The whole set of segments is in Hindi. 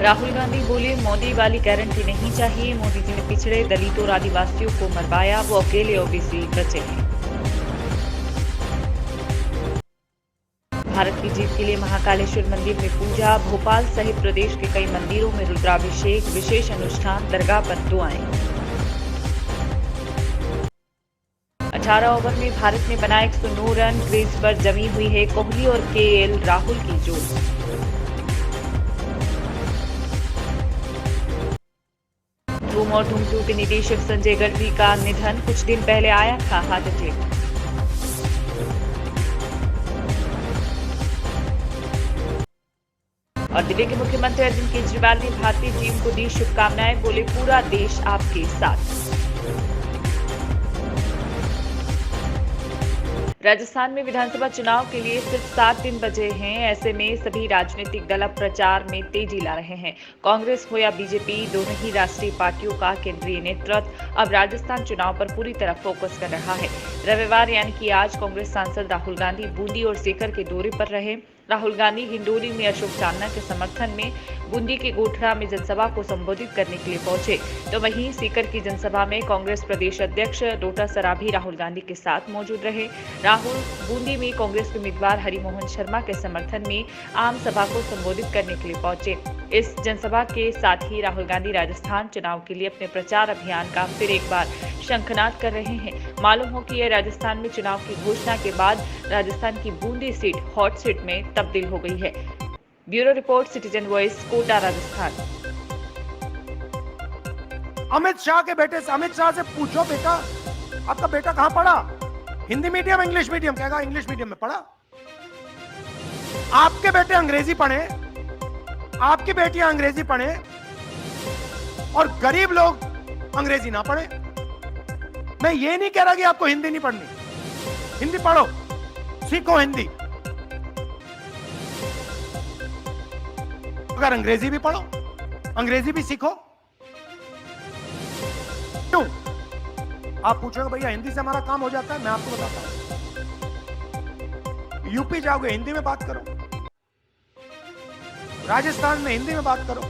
राहुल गांधी बोले, मोदी वाली गारंटी नहीं चाहिए। मोदी जी ने पिछड़े दलितों और आदिवासियों को मरवाया, वो अकेले ओबीसी बचे हैं। भारत की जीत के लिए महाकालेश्वर मंदिर में पूजा। भोपाल सहित प्रदेश के कई मंदिरों में रुद्राभिषेक, विशेष अनुष्ठान, दरगाह पर दुआएं। 18 ओवर में भारत ने बनाए 109 रन। क्रीज पर जमी हुई है कोहली और केएल राहुल की जोड़ी। धूम और धूम 2 के निदेशक संजय गढ़वी का निधन। कुछ दिन पहले आया था हार्ट अटैक। और दिल्ली के मुख्यमंत्री अरविंद केजरीवाल ने भारतीय टीम को दी शुभकामनाएं। बोले, पूरा देश आपके साथ। राजस्थान में विधानसभा चुनाव के लिए सिर्फ 7 दिन बचे हैं। ऐसे में सभी राजनीतिक दल अब प्रचार में तेजी ला रहे हैं। कांग्रेस हो या बीजेपी, दोनों ही राष्ट्रीय पार्टियों का केंद्रीय नेतृत्व अब राजस्थान चुनाव पर पूरी तरह फोकस कर रहा है। रविवार यानी कि आज कांग्रेस सांसद राहुल गांधी बूंदी और सीकर के दौरे पर रहे। राहुल गांधी हिंडोली में अशोक चांदना के समर्थन में बूंदी के गोठड़ा में जनसभा को संबोधित करने के लिए पहुंचे, तो वहीं सीकर की जनसभा में कांग्रेस प्रदेश अध्यक्ष डोटासरा भी राहुल गांधी के साथ मौजूद रहे। राहुल बूंदी में कांग्रेस के उम्मीदवार हरिमोहन शर्मा के समर्थन में आम सभा को संबोधित करने के लिए पहुंचे। इस जनसभा के साथ ही राहुल गांधी राजस्थान चुनाव के लिए अपने प्रचार अभियान का फिर एक बार शंखनाद कर रहे हैं। मालूम हो कि यह राजस्थान में चुनाव की घोषणा के बाद राजस्थान की बूंदी सीट हॉट सीट में तब्दील हो गई है। Bureau report, citizen voice, Kota, Rajasthan. Amit Shah के बेटे से, अमित शाह से पूछो, बेटा आपका बेटा कहां पढ़ा? Hindi medium, English medium? कहेगा इंग्लिश मीडियम में पढ़ा। आपके बेटे अंग्रेजी पढ़े, आपकी बेटियां अंग्रेजी पढ़े और गरीब लोग अंग्रेजी ना पढ़े। मैं ये नहीं कह रहा कि आपको हिंदी नहीं पढ़नी, हिंदी पढ़ो, सीखो हिंदी, अगर अंग्रेजी भी पढ़ो, अंग्रेजी भी सीखो। क्यों? आप पूछोगे भैया हिंदी से हमारा काम हो जाता है। मैं आपको बताता हूं, यूपी जाओगे हिंदी में बात करो, राजस्थान में हिंदी में बात करो।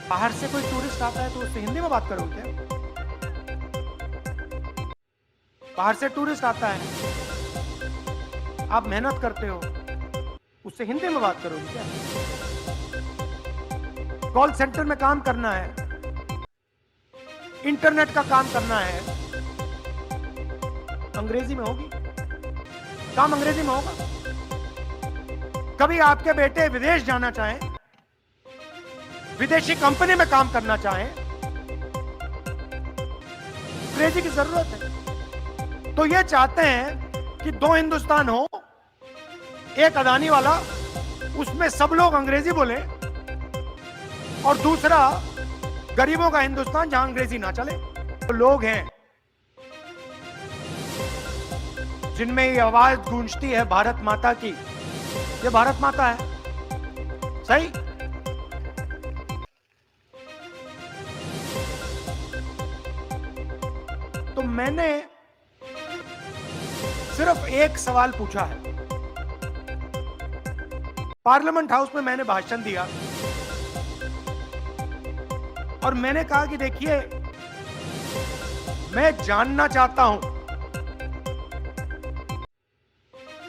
बाहर से कोई टूरिस्ट आता है तो उससे हिंदी में बात करोगे क्या? बाहर से टूरिस्ट आता है, आप मेहनत करते हो, उससे हिंदी में बात करोगे क्या? कॉल सेंटर में काम करना है, इंटरनेट का काम करना है, अंग्रेजी में होगी, काम अंग्रेजी में होगा। कभी आपके बेटे विदेश जाना चाहें, विदेशी कंपनी में काम करना चाहें, अंग्रेजी की जरूरत है। तो ये चाहते हैं कि 2 हिंदुस्तान हो, एक अदानी वाला, उसमें सब लोग अंग्रेजी बोले, और दूसरा गरीबों का हिंदुस्तान जहां अंग्रेजी ना चले। तो लोग हैं जिनमें ये आवाज गूंजती है भारत माता की। ये भारत माता है, सही? तो मैंने सिर्फ एक सवाल पूछा है। पार्लियामेंट हाउस में मैंने भाषण दिया और मैंने कहा कि देखिए, मैं जानना चाहता हूं,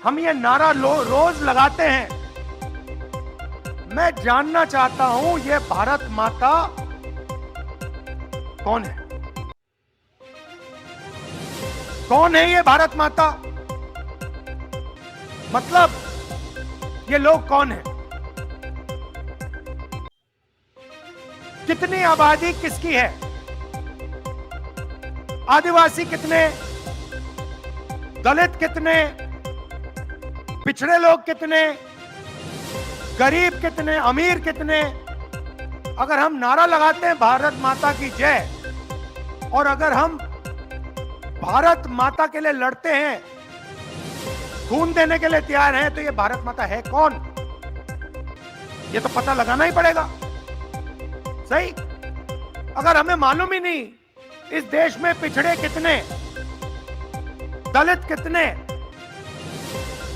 हम ये नारा रोज लगाते हैं, मैं जानना चाहता हूं ये भारत माता कौन है? कौन है ये भारत माता? मतलब ये लोग कौन है? कितनी आबादी किसकी है? आदिवासी कितने, दलित कितने, पिछड़े लोग कितने, गरीब कितने, अमीर कितने? अगर हम नारा लगाते हैं भारत माता की जय, और अगर हम भारत माता के लिए लड़ते हैं, खून देने के लिए तैयार हैं, तो ये भारत माता है कौन? ये तो पता लगाना ही पड़ेगा, सही? अगर हमें मालूम ही नहीं इस देश में पिछड़े कितने, दलित कितने,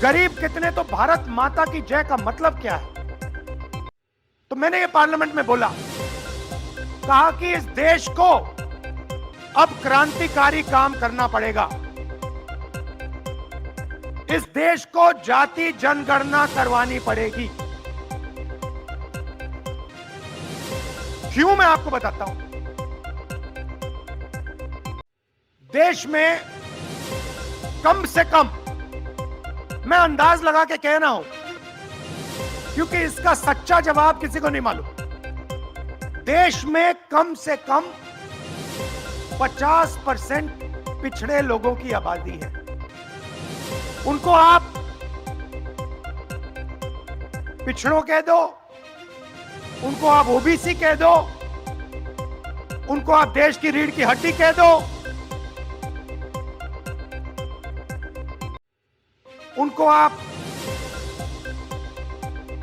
गरीब कितने, तो भारत माता की जय का मतलब क्या है? तो मैंने ये पार्लियामेंट में बोला, कहा कि इस देश को अब क्रांतिकारी काम करना पड़ेगा। इस देश को जाति जनगणना करवानी पड़ेगी। क्यों, मैं आपको बताता हूं। देश में कम से कम, मैं अंदाज लगा के कह रहा हूं क्योंकि इसका सच्चा जवाब किसी को नहीं मालूम, देश में कम से कम 50% पिछड़े लोगों की आबादी है। उनको आप पिछड़ों कह दो, उनको आप ओबीसी कह दो, उनको आप देश की रीढ़ की हड्डी कह दो, उनको आप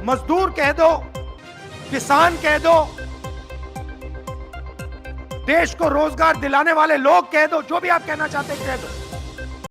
मजदूर कह दो, किसान कह दो, देश को रोजगार दिलाने वाले लोग कह दो, जो भी आप कहना चाहते हैं कह दो।